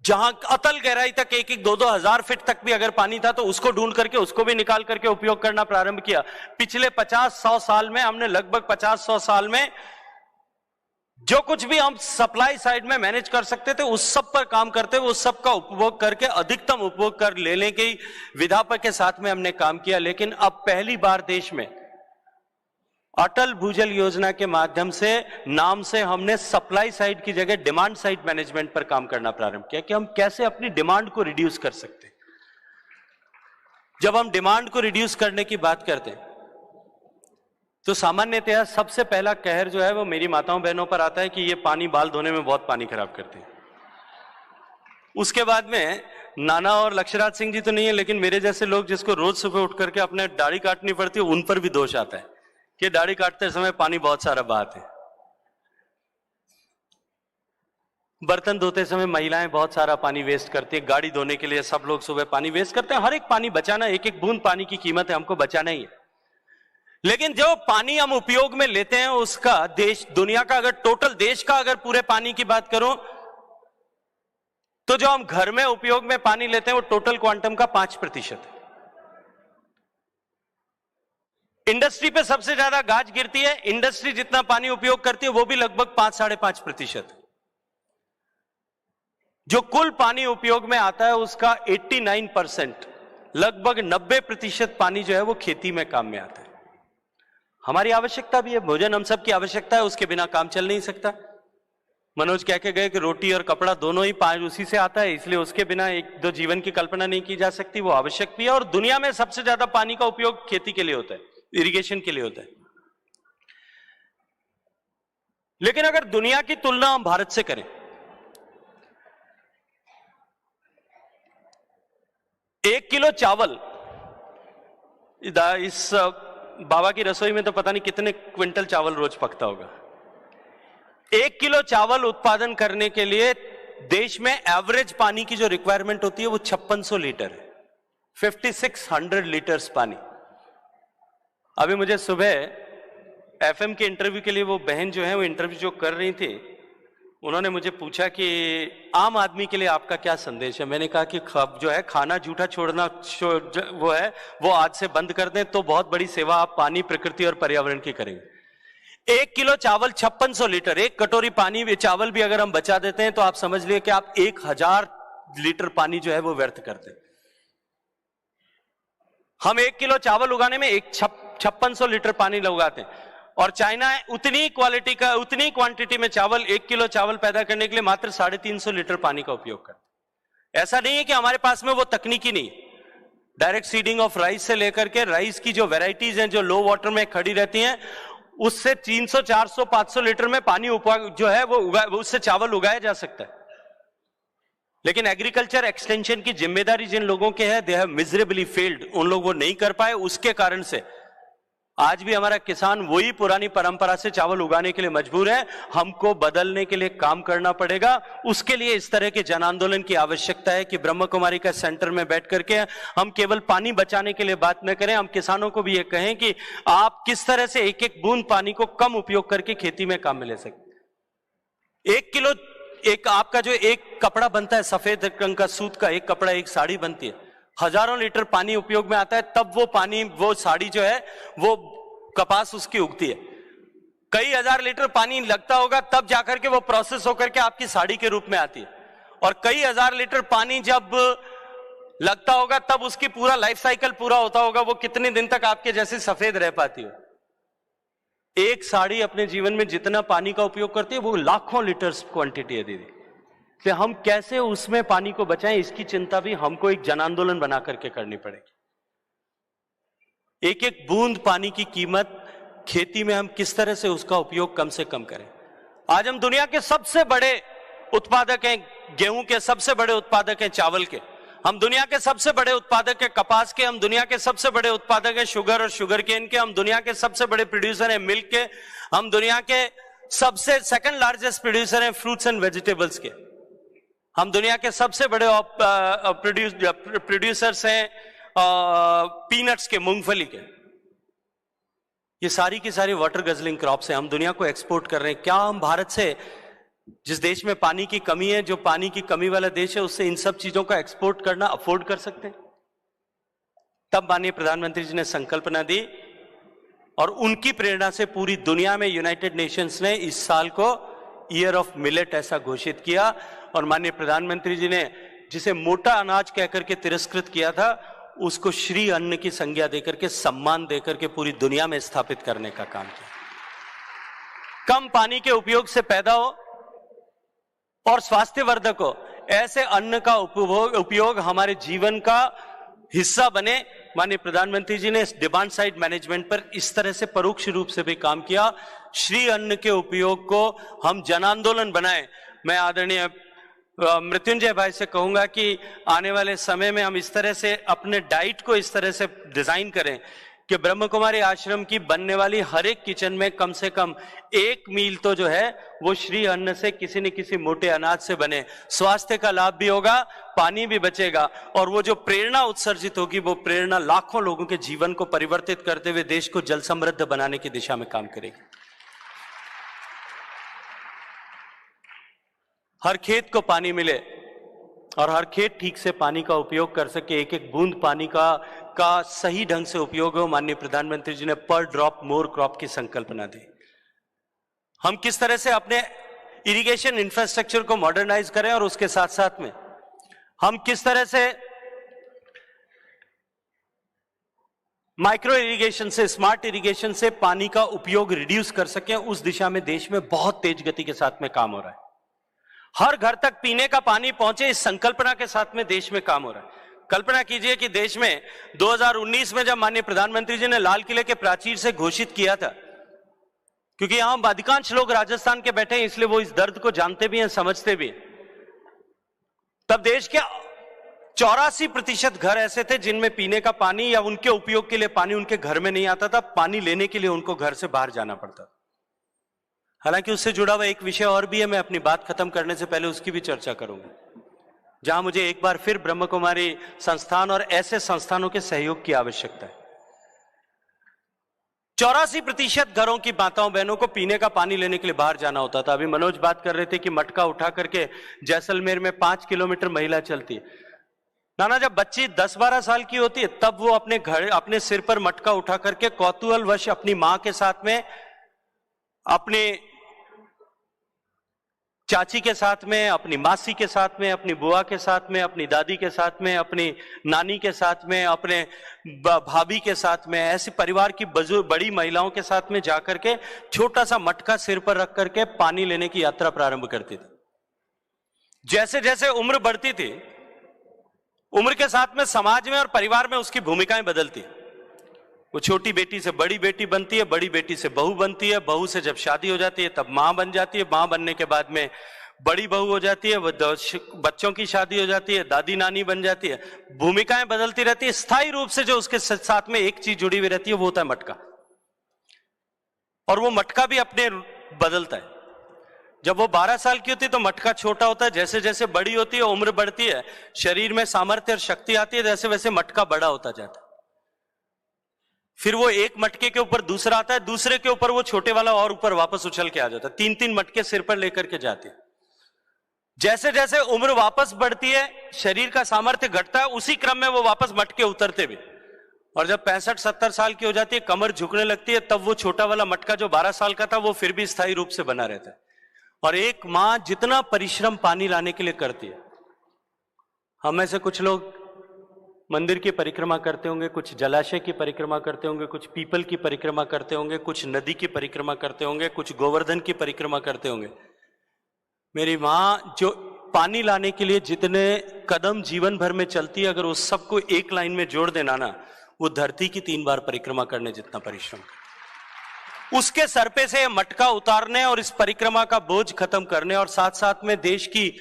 जहां अतल गहराई तक 1-2 हजार फीट तक भी अगर पानी था तो उसको ढूंढ करके उसको भी निकाल करके उपयोग करना प्रारंभ किया। पिछले 50-100 साल में हमने लगभग 50-100 साल में जो कुछ भी हम सप्लाई साइड में मैनेज कर सकते थे उस सब पर काम करते हुए उस सब का उपभोग करके अधिकतम उपभोग कर लेने की विधा के साथ में हमने काम किया। लेकिन अब पहली बार देश में अटल भूजल योजना के माध्यम से नाम से हमने सप्लाई साइड की जगह डिमांड साइड मैनेजमेंट पर काम करना प्रारंभ किया कि हम कैसे अपनी डिमांड को रिड्यूस कर सकते हैं। जब हम डिमांड को रिड्यूस करने की बात करते हैं तो सामान्यतः सबसे पहला कहर जो है वो मेरी माताओं बहनों पर आता है कि ये पानी बाल धोने में बहुत पानी खराब करते हैं। उसके बाद में नाना और लक्ष्यराज सिंह जी तो नहीं है, लेकिन मेरे जैसे लोग जिसको रोज सुबह उठ करके अपने दाढ़ी काटनी पड़ती है उन पर भी दोष आता है कि दाढ़ी काटते समय पानी बहुत सारा बहाते हैं। बर्तन धोते समय महिलाएं बहुत सारा पानी वेस्ट करती है, गाड़ी धोने के लिए सब लोग सुबह पानी वेस्ट करते हैं। हर एक पानी बचाना, एक एक बूंद पानी की कीमत है, हमको बचाना ही है। लेकिन जो पानी हम उपयोग में लेते हैं उसका देश, दुनिया का अगर टोटल देश का अगर पूरे पानी की बात करूं तो जो हम घर में उपयोग में पानी लेते हैं वो टोटल क्वांटम का 5% है। इंडस्ट्री पे सबसे ज्यादा गाज गिरती है, इंडस्ट्री जितना पानी उपयोग करती है वो भी लगभग 5-5.5%। जो कुल पानी उपयोग में आता है उसका 89%, लगभग 90% पानी जो है वो खेती में काम में आता है। हमारी आवश्यकता भी है, भोजन हम सब की आवश्यकता है, उसके बिना काम चल नहीं सकता। मनोज कह के गए कि रोटी और कपड़ा दोनों ही पानी उसी से आता है, इसलिए उसके बिना एक दो जीवन की कल्पना नहीं की जा सकती, वो आवश्यक भी है। और दुनिया में सबसे ज्यादा पानी का उपयोग खेती के लिए होता है, इरिगेशन के लिए होता है। लेकिन अगर दुनिया की तुलना हम भारत से करें 1 किलो चावल, इस बाबा की रसोई में तो पता नहीं कितने क्विंटल चावल रोज पकता होगा। 1 किलो चावल उत्पादन करने के लिए देश में एवरेज पानी की जो रिक्वायरमेंट होती है वो 5600 लीटर है, 5600 लीटर्स पानी। अभी मुझे सुबह एफएम के इंटरव्यू के लिए वो बहन जो है वो इंटरव्यू जो कर रही थी, उन्होंने मुझे पूछा कि आम आदमी के लिए आपका क्या संदेश है। मैंने कहा कि जो है खाना जूठा छोड़ना वो है वो आज से बंद कर दें तो बहुत बड़ी सेवा आप पानी, प्रकृति और पर्यावरण की करेंगे। 1 किलो चावल 5600 लीटर, एक कटोरी पानी चावल भी अगर हम बचा देते हैं तो आप समझ लिए कि आप 1000 लीटर पानी जो है वो व्यर्थ करते हैं। हम 1 किलो चावल उगाने में 5600 लीटर पानी उगाते हैं, और चाइना उतनी क्वालिटी का, उतनी क्वांटिटी में चावल, 1 किलो चावल पैदा करने के लिए मात्र 350 लीटर पानी का उपयोग करते हैं। ऐसा नहीं है कि हमारे पास में वो तकनीकी नहीं। डायरेक्ट सीडिंग ऑफ राइस से लेकर के राइस की जो वेराइटीज हैं जो लो वाटर में खड़ी रहती हैं, उससे 300, 400, 500 लीटर में पानी जो है वो उससे चावल उगाया जा सकता है। लेकिन एग्रीकल्चर एक्सटेंशन की जिम्मेदारी जिन लोगों के है, दे हैव मिजरेबली फेल्ड, उन लोग वो नहीं कर पाए। उसके कारण से आज भी हमारा किसान वही पुरानी परंपरा से चावल उगाने के लिए मजबूर है। हमको बदलने के लिए काम करना पड़ेगा। उसके लिए इस तरह के जन आंदोलन की आवश्यकता है कि ब्रह्म कुमारी का सेंटर में बैठ करके हम केवल पानी बचाने के लिए बात न करें, हम किसानों को भी ये कहें कि आप किस तरह से एक एक बूंद पानी को कम उपयोग करके खेती में काम में ले सकते। 1 किलो, एक आपका जो एक कपड़ा बनता है सफेद रंग का सूत का, एक कपड़ा, एक साड़ी बनती है, हजारों लीटर पानी उपयोग में आता है, तब वो पानी, वो साड़ी जो है वो कपास उसकी उगती है। कई हजार लीटर पानी लगता होगा तब जाकर के वो प्रोसेस होकर के आपकी साड़ी के रूप में आती है, और कई हजार लीटर पानी जब लगता होगा तब उसकी पूरा लाइफ साइकिल पूरा होता होगा, वो कितने दिन तक आपके जैसे सफेद रह पाती हो। एक साड़ी अपने जीवन में जितना पानी का उपयोग करती है वो लाखों लीटर क्वांटिटी है दीदी। कि हम कैसे उसमें पानी को बचाएं, इसकी चिंता भी हमको एक जन आंदोलन बना करके करनी पड़ेगी। एक एक बूंद पानी की कीमत, खेती में हम किस तरह से उसका उपयोग कम से कम करें। आज हम दुनिया के सबसे बड़े उत्पादक हैं गेहूं के, सबसे बड़े उत्पादक हैं चावल के, हम दुनिया के सबसे बड़े उत्पादक हैं कपास के, हम दुनिया के सबसे बड़े उत्पादक हैं शुगर और शुगर केन के, हम दुनिया के सबसे बड़े प्रोड्यूसर हैं मिल्क के, हम दुनिया के सबसे सेकंड लार्जेस्ट प्रोड्यूसर हैं फ्रूट्स एंड वेजिटेबल्स के, हम दुनिया के सबसे बड़े प्रोड्यूसर्स हैं पीनट्स के, मूंगफली के। ये सारी की सारी वाटर गजलिंग क्रॉप्स हैं, हम दुनिया को एक्सपोर्ट कर रहे हैं। क्या हम भारत से, जिस देश में पानी की कमी है, जो पानी की कमी वाला देश है, उससे इन सब चीजों का एक्सपोर्ट करना अफोर्ड कर सकते हैं? तब माननीय प्रधानमंत्री जी ने संकल्पना दी और उनकी प्रेरणा से पूरी दुनिया में यूनाइटेड नेशंस ने इस साल को ईयर ऑफ मिलेट ऐसा घोषित किया, और माननीय प्रधानमंत्री जी ने जिसे मोटा अनाज कहकर के तिरस्कृत किया था, उसको श्री अन्न की संज्ञा देकर के, सम्मान देकर के पूरी दुनिया में स्थापित करने का काम किया। कम पानी के उपयोग से पैदा हो और स्वास्थ्यवर्धक हो ऐसे अन्न का उपयोग हमारे जीवन का हिस्सा बने। माननीय प्रधानमंत्री जी ने डिमांड साइड मैनेजमेंट पर इस तरह से परोक्ष रूप से भी काम किया। श्री अन्न के उपयोग को हम जन आंदोलन बनाएं। मैं आदरणीय मृत्युंजय भाई से कहूंगा कि आने वाले समय में हम इस तरह से अपने डाइट को इस तरह से डिजाइन करें कि ब्रह्म कुमारी आश्रम की बनने वाली हर एक किचन में कम से कम एक मील तो जो है वो श्री अन्न से, किसी न किसी मोटे अनाज से बने। स्वास्थ्य का लाभ भी होगा, पानी भी बचेगा, और वो जो प्रेरणा उत्सर्जित होगी वो प्रेरणा लाखों लोगों के जीवन को परिवर्तित करते हुए देश को जल समृद्ध बनाने की दिशा में काम करेगी। हर खेत को पानी मिले और हर खेत ठीक से पानी का उपयोग कर सके, एक एक बूंद पानी का सही ढंग से उपयोग हो। माननीय प्रधानमंत्री जी ने पर ड्रॉप मोर क्रॉप की संकल्पना दी। हम किस तरह से अपने इरिगेशन इंफ्रास्ट्रक्चर को मॉडर्नाइज करें, और उसके साथ साथ में हम किस तरह से माइक्रो इरिगेशन से, स्मार्ट इरिगेशन से पानी का उपयोग रिड्यूस कर सकें, उस दिशा में देश में बहुत तेज गति के साथ में काम हो रहा है। हर घर तक पीने का पानी पहुंचे, इस संकल्पना के साथ में देश में काम हो रहा है। कल्पना कीजिए कि देश में 2019 में जब माननीय प्रधानमंत्री जी ने लाल किले के प्राचीर से घोषित किया था, क्योंकि यहां अधिकांश लोग राजस्थान के बैठे हैं इसलिए वो इस दर्द को जानते भी हैं, समझते भी हैं, तब देश के 84% घर ऐसे थे जिनमें पीने का पानी या उनके उपयोग के लिए पानी उनके घर में नहीं आता था। पानी लेने के लिए उनको घर से बाहर जाना पड़ता था। हालांकि उससे जुड़ा हुआ एक विषय और भी है, मैं अपनी बात खत्म करने से पहले उसकी भी चर्चा करूंगा, जहां मुझे एक बार फिर ब्रह्म कुमारी संस्थान और ऐसे संस्थानों के सहयोग की आवश्यकता है। 84% घरों की माताओं बहनों को पीने का पानी लेने के लिए बाहर जाना होता था। अभी मनोज बात कर रहे थे कि मटका उठा करके जैसलमेर में 5 किलोमीटर महिला चलती है। नाना, जब बच्ची 10-12 साल की होती है तब वो अपने घर, अपने सिर पर मटका उठा करके कौतूहलवश अपनी मां के साथ में, अपने चाची के साथ में, अपनी मासी के साथ में, अपनी बुआ के साथ में, अपनी दादी के साथ में, अपनी नानी के साथ में, अपने भाभी के साथ में, ऐसी परिवार की बड़ी महिलाओं के साथ में जाकर के छोटा सा मटका सिर पर रख करके पानी लेने की यात्रा प्रारंभ करती थी। जैसे जैसे उम्र बढ़ती थी, उम्र के साथ में समाज में और परिवार में उसकी भूमिकाएं बदलती। वो छोटी बेटी से बड़ी बेटी बनती है, बड़ी बेटी से बहू बनती है, बहू से जब शादी हो जाती है तब मां बन जाती है, मां बनने के बाद में बड़ी बहू हो जाती है, वो बच्चों की शादी हो जाती है, दादी नानी बन जाती है। भूमिकाएं बदलती रहती है। स्थायी रूप से जो उसके साथ में एक चीज जुड़ी हुई रहती है वो होता है मटका, और वो मटका भी अपने बदलता है। जब वो 12 साल की होती है तो मटका छोटा होता है, जैसे जैसे बड़ी होती है, उम्र बढ़ती है, शरीर में सामर्थ्य और शक्ति आती है, जैसे वैसे मटका बड़ा होता जाता है। फिर वो एक मटके के ऊपर दूसरा आता है, दूसरे के ऊपर वो छोटे वाला और ऊपर वापस उछल के आ जाता है। 3-3 मटके सिर पर लेकर के जाते हैं। जैसे जैसे उम्र वापस बढ़ती है, शरीर का सामर्थ्य घटता है, उसी क्रम में वो वापस मटके उतरते भी। और जब 65-70 साल की हो जाती है, कमर झुकने लगती है, तब वो छोटा वाला मटका जो 12 साल का था वो फिर भी स्थायी रूप से बना रहता है। और एक मां जितना परिश्रम पानी लाने के लिए करती है, हम में से कुछ लोग मंदिर की परिक्रमा करते होंगे, कुछ जलाशय की परिक्रमा करते होंगे, कुछ पीपल की परिक्रमा करते होंगे, कुछ नदी की परिक्रमा करते होंगे, कुछ गोवर्धन की परिक्रमा करते होंगे। मेरी मां जो पानी लाने के लिए जितने कदम जीवन भर में चलती है, अगर उस सबको एक लाइन में जोड़ देना ना, वो धरती की 3 बार परिक्रमा करने जितना परिश्रम करती। उसके सर पे से मटका उतारने और इस परिक्रमा का बोझ खत्म करने, और साथ साथ में देश की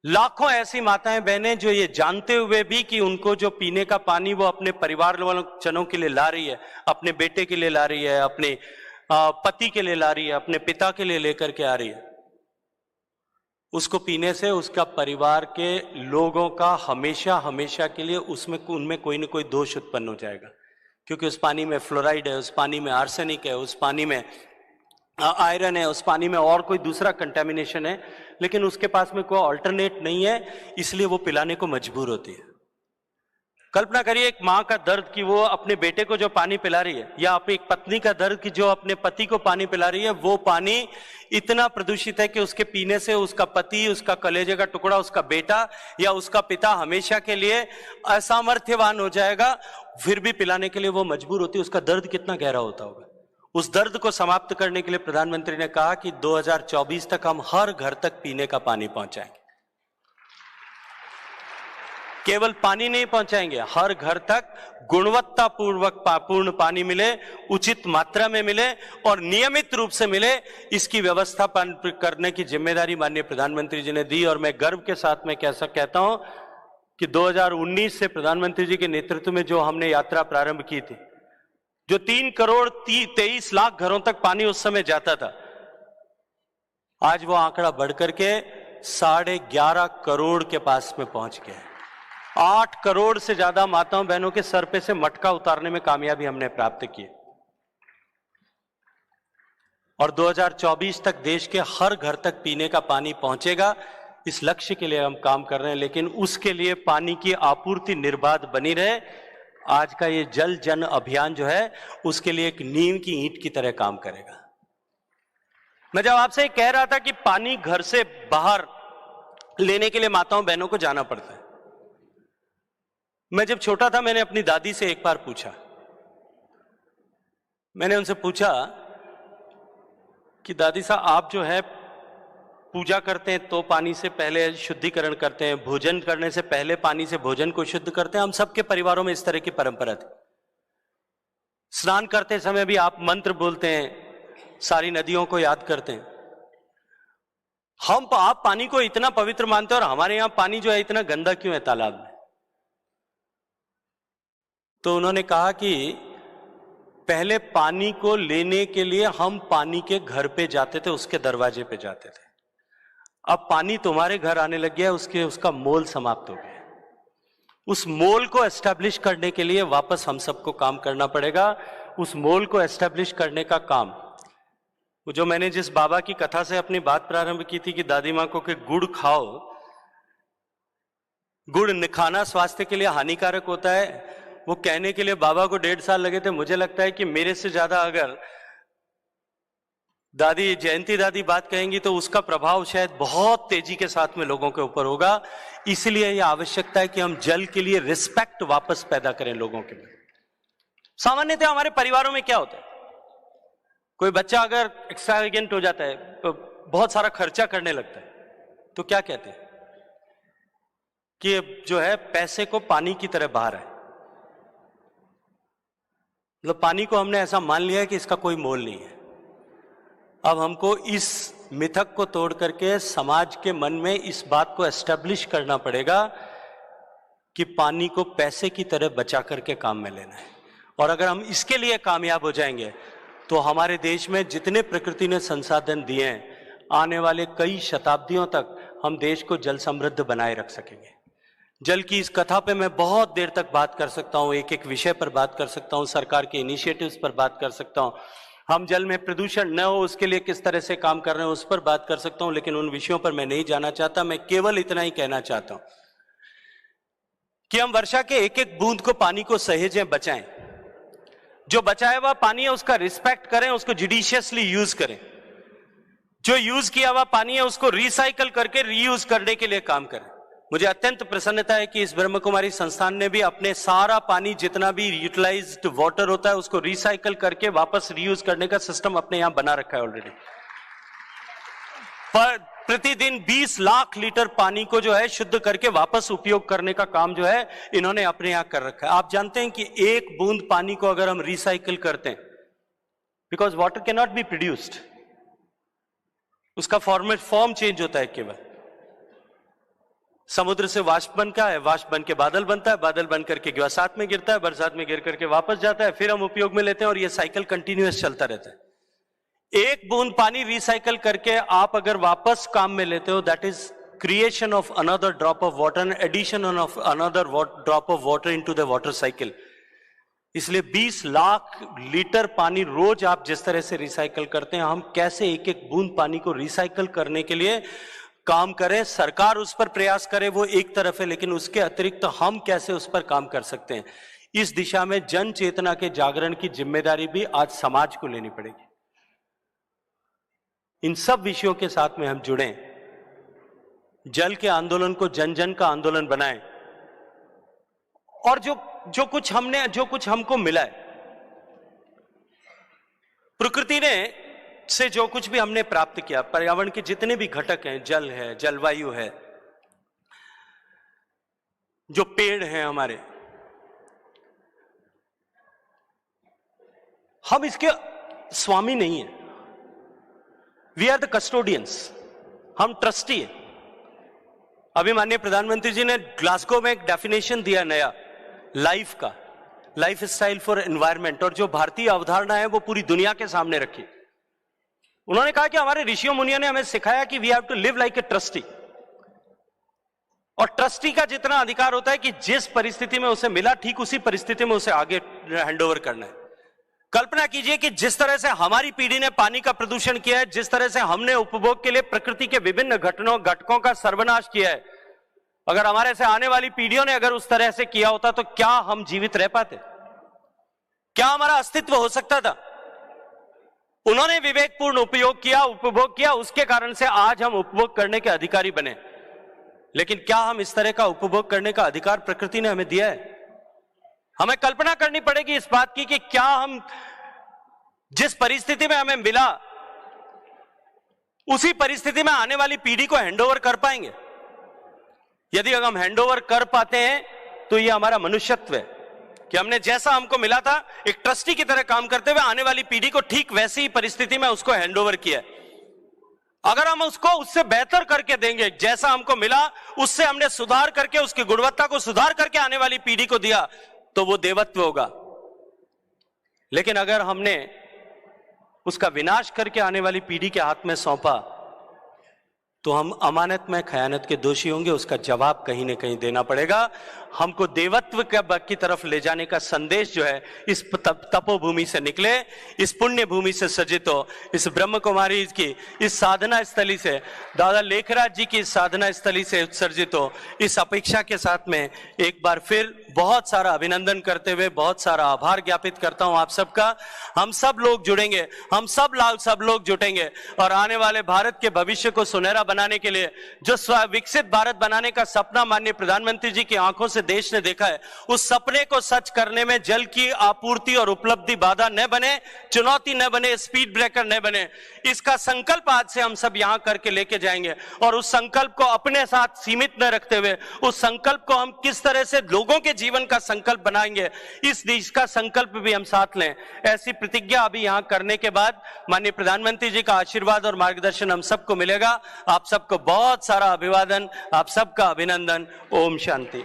लाखों ऐसी माताएं बहनें जो ये जानते हुए भी कि उनको जो पीने का पानी वो अपने परिवार वालों जनों के लिए ला रही है, अपने बेटे के लिए ला रही है, अपने पति के लिए ला रही है, अपने पिता के लिए लेकर के आ रही है, उसको पीने से उसका परिवार के लोगों का हमेशा हमेशा के लिए उनमें कोई ना कोई दोष उत्पन्न हो जाएगा। क्योंकि उस पानी में फ्लोराइड है, उस पानी में आर्सेनिक है, उस पानी में आयरन है, उस पानी में और कोई दूसरा कंटेमिनेशन है, लेकिन उसके पास में कोई अल्टरनेट नहीं है, इसलिए वो पिलाने को मजबूर होती है। कल्पना करिए एक मां का दर्द कि वो अपने बेटे को जो पानी पिला रही है, या अपनी एक पत्नी का दर्द कि जो अपने पति को पानी पिला रही है, वो पानी इतना प्रदूषित है कि उसके पीने से उसका पति, उसका कलेजे का टुकड़ा, उसका बेटा या उसका पिता हमेशा के लिए असामर्थ्यवान हो जाएगा। फिर भी पिलाने के लिए वो मजबूर होती है। उसका दर्द कितना गहरा होता होगा। उस दर्द को समाप्त करने के लिए प्रधानमंत्री ने कहा कि 2024 तक हम हर घर तक पीने का पानी पहुंचाएंगे। केवल पानी नहीं पहुंचाएंगे, हर घर तक गुणवत्ता पूर्ण पानी मिले, उचित मात्रा में मिले और नियमित रूप से मिले, इसकी व्यवस्था करने की जिम्मेदारी माननीय प्रधानमंत्री जी ने दी। और मैं गर्व के साथ में कैसा कहता हूं कि 2019 से प्रधानमंत्री जी के नेतृत्व में जो हमने यात्रा प्रारंभ की थी, जो 3 करोड़ 23 लाख घरों तक पानी उस समय जाता था, आज वो आंकड़ा बढ़कर के 11.5 करोड़ के पास में पहुंच गया है। 8 करोड़ से ज्यादा माताओं बहनों के सर पे से मटका उतारने में कामयाबी हमने प्राप्त की। और 2024 तक देश के हर घर तक पीने का पानी पहुंचेगा, इस लक्ष्य के लिए हम काम कर रहे हैं। लेकिन उसके लिए पानी की आपूर्ति निर्बाध बनी रहे। आज का ये जल जन अभियान जो है, उसके लिए एक नींव की ईंट की तरह काम करेगा। मैं जब आपसे कह रहा था कि पानी घर से बाहर लेने के लिए माताओं बहनों को जाना पड़ता है, मैं जब छोटा था मैंने अपनी दादी से एक बार पूछा, मैंने उनसे पूछा कि दादी साहब आप जो है पूजा करते हैं तो पानी से पहले शुद्धिकरण करते हैं, भोजन करने से पहले पानी से भोजन को शुद्ध करते हैं, हम सबके परिवारों में इस तरह की परंपरा थी। स्नान करते समय भी आप मंत्र बोलते हैं, सारी नदियों को याद करते हैं। आप पानी को इतना पवित्र मानते हैं और हमारे यहां पानी जो है इतना गंदा क्यों है तालाब में? तो उन्होंने कहा कि पहले पानी को लेने के लिए हम पानी के घर पे जाते थे, उसके दरवाजे पे जाते थे। अब पानी तुम्हारे घर आने लग गया, उसका मोल समाप्त हो गया। उस मोल को एस्टेब्लिश करने के लिए वापस हम सबको काम करना पड़ेगा। उस मोल को एस्टेब्लिश करने का काम, जो मैंने जिस बाबा की कथा से अपनी बात प्रारंभ की थी कि दादी माँ को कि गुड़ खाओ, गुड़ खाना स्वास्थ्य के लिए हानिकारक होता है, वो कहने के लिए बाबा को 1.5 साल लगे थे। मुझे लगता है कि मेरे से ज्यादा अगर दादी जयंती दादी बात कहेंगी तो उसका प्रभाव शायद बहुत तेजी के साथ में लोगों के ऊपर होगा। इसलिए यह आवश्यकता है कि हम जल के लिए रिस्पेक्ट वापस पैदा करें लोगों के में। सामान्यतः हमारे परिवारों में क्या होता है, कोई बच्चा अगर एक्स्ट्रावेगेंट हो जाता है, तो बहुत सारा खर्चा करने लगता है, तो क्या कहते हैं कि जो है पैसे को पानी की तरह बहा रहा है। मतलब पानी को हमने ऐसा मान लिया है कि इसका कोई मोल नहीं है। अब हमको इस मिथक को तोड़ करके समाज के मन में इस बात को एस्टेब्लिश करना पड़ेगा कि पानी को पैसे की तरह बचा करके काम में लेना है। और अगर हम इसके लिए कामयाब हो जाएंगे तो हमारे देश में जितने प्रकृति ने संसाधन दिए हैं, आने वाले कई शताब्दियों तक हम देश को जल समृद्ध बनाए रख सकेंगे। जल की इस कथा पे मैं बहुत देर तक बात कर सकता हूं, एक एक विषय पर बात कर सकता हूं, सरकार के इनिशिएटिव्स पर बात कर सकता हूं, हम जल में प्रदूषण न हो उसके लिए किस तरह से काम कर रहे हैं उस पर बात कर सकता हूं, लेकिन उन विषयों पर मैं नहीं जाना चाहता। मैं केवल इतना ही कहना चाहता हूं कि हम वर्षा के एक एक बूंद को, पानी को सहेजें, बचाएं। जो बचाया हुआ पानी है उसका रिस्पेक्ट करें, उसको जुडिशियसली यूज करें। जो यूज किया हुआ पानी है उसको रिसाइकल करके रीयूज करने के लिए काम करें। मुझे अत्यंत प्रसन्नता है कि इस ब्रह्म कुमारी संस्थान ने भी अपने सारा पानी, जितना भी यूटिलाइज्ड वाटर होता है, उसको रिसाइकल करके वापस रीयूज करने का सिस्टम अपने यहां बना रखा है ऑलरेडी। पर प्रतिदिन 20 लाख लीटर पानी को जो है शुद्ध करके वापस उपयोग करने का काम जो है इन्होंने अपने यहां कर रखा है। आप जानते हैं कि एक बूंद पानी को अगर हम रिसाइकल करते हैं, because water can not be produced, उसका फॉर्म चेंज होता है केवल। समुद्र से वाष्प बनता है, वाष्प बन के बादल बनता है, बादल बन करके बरसात में गिरता है, बरसात में गिर करके वापस जाता है, फिर हम उपयोग में लेते हैं और यह साइकिल कंटिन्यूअस चलता रहता है। एक बूंद पानी रिसाइकल करके आप अगर वापस काम में लेते हो, that is creation of another drop of water, addition of another drop of water into the water cycle. इसलिए 20 लाख लीटर पानी रोज आप जिस तरह से रिसाइकल करते हैं, हम कैसे एक एक बूंद पानी को रिसाइकल करने के लिए काम करें। सरकार उस पर प्रयास करे वो एक तरफ है, लेकिन उसके अतिरिक्त तो हम कैसे उस पर काम कर सकते हैं, इस दिशा में जन चेतना के जागरण की जिम्मेदारी भी आज समाज को लेनी पड़ेगी। इन सब विषयों के साथ में हम जुड़ें, जल के आंदोलन को जन जन का आंदोलन बनाएं, और जो कुछ हमको मिला है, प्रकृति ने से जो कुछ भी हमने प्राप्त किया, पर्यावरण के जितने भी घटक हैं, जल है, जलवायु है, जो पेड़ हैं हमारे, हम इसके स्वामी नहीं है। वी आर द कस्टोडियंस, हम ट्रस्टी है। अभी माननीय प्रधानमंत्री जी ने ग्लासगो में एक डेफिनेशन दिया नया लाइफ का, लाइफ स्टाइल फॉर एनवायरमेंट, और जो भारतीय अवधारणा है वो पूरी दुनिया के सामने रखी। उन्होंने कहा कि हमारे ऋषियों मुनियों ने हमें सिखाया कि we have to live like a trustee, और ट्रस्टी का जितना अधिकार होता है कि जिस परिस्थिति में उसे मिला, ठीक उसी परिस्थिति में उसे आगे हैंडओवर करना है। कल्पना कीजिए कि जिस तरह से हमारी पीढ़ी ने पानी का प्रदूषण किया है, जिस तरह से हमने उपभोग के लिए प्रकृति के विभिन्न घटकों का सर्वनाश किया है, अगर हमारे से आने वाली पीढ़ियों ने अगर उस तरह से किया होता तो क्या हम जीवित रह पाते? क्या हमारा अस्तित्व हो सकता था? उन्होंने विवेकपूर्ण उपयोग किया, उपभोग किया, उसके कारण से आज हम उपभोग करने के अधिकारी बने। लेकिन क्या हम इस तरह का उपभोग करने का अधिकार प्रकृति ने हमें दिया है? हमें कल्पना करनी पड़ेगी इस बात की कि क्या हम जिस परिस्थिति में हमें मिला, उसी परिस्थिति में आने वाली पीढ़ी को हैंडओवर कर पाएंगे? यदि अगर हम हैंडओवर कर पाते हैं तो यह हमारा मनुष्यत्व है कि हमने जैसा हमको मिला था, एक ट्रस्टी की तरह काम करते हुए आने वाली पीढ़ी को ठीक वैसी ही परिस्थिति में उसको हैंडओवर किया। अगर हम उसको उससे बेहतर करके देंगे, जैसा हमको मिला उससे हमने सुधार करके, उसकी गुणवत्ता को सुधार करके आने वाली पीढ़ी को दिया, तो वो देवत्व होगा। लेकिन अगर हमने उसका विनाश करके आने वाली पीढ़ी के हाथ में सौंपा तो हम अमानत में खयानत के दोषी होंगे। उसका जवाब कहीं न कहीं देना पड़ेगा। हमको देवत्व की तरफ ले जाने का संदेश जो है इस तपोभूमि से निकले, इस पुण्य भूमि से सज्जित हो, इस ब्रह्म कुमारी की इस साधना स्थली से, दादा लेखराज जी की इस साधना स्थली से उत्सर्जित हो। इस अपेक्षा के साथ में एक बार फिर बहुत सारा अभिनंदन करते हुए बहुत सारा आभार ज्ञापित करता हूं आप सबका। हम सब लोग जुड़ेंगे, हम सब लोग जुटेंगे और आने वाले भारत के भविष्य को सुनहरा बनाने के लिए जो विकसित भारत बनाने का सपना माननीय प्रधानमंत्री जी की आंखों से देश ने देखा है, उस सपने को सच करने में जल की आपूर्ति और उपलब्धि बाधा न बने, चुनौती न बने, स्पीड ब्रेकर न बने, इसका संकल्प आज से हम सब यहां करके लेके जाएंगे। और उस संकल्प को अपने साथ सीमित न रखते हुए उस संकल्प को हम किस तरह से लोगों के जीवन का संकल्प बनाएंगे, इस देश का संकल्प भी हम साथ लें। ऐसी प्रतिज्ञा अभी यहां करने के बाद माननीय प्रधानमंत्री जी का आशीर्वाद और मार्गदर्शन हम सबको मिलेगा। आप सबको बहुत सारा अभिवादन, आप सबका अभिनंदन। ओम शांति।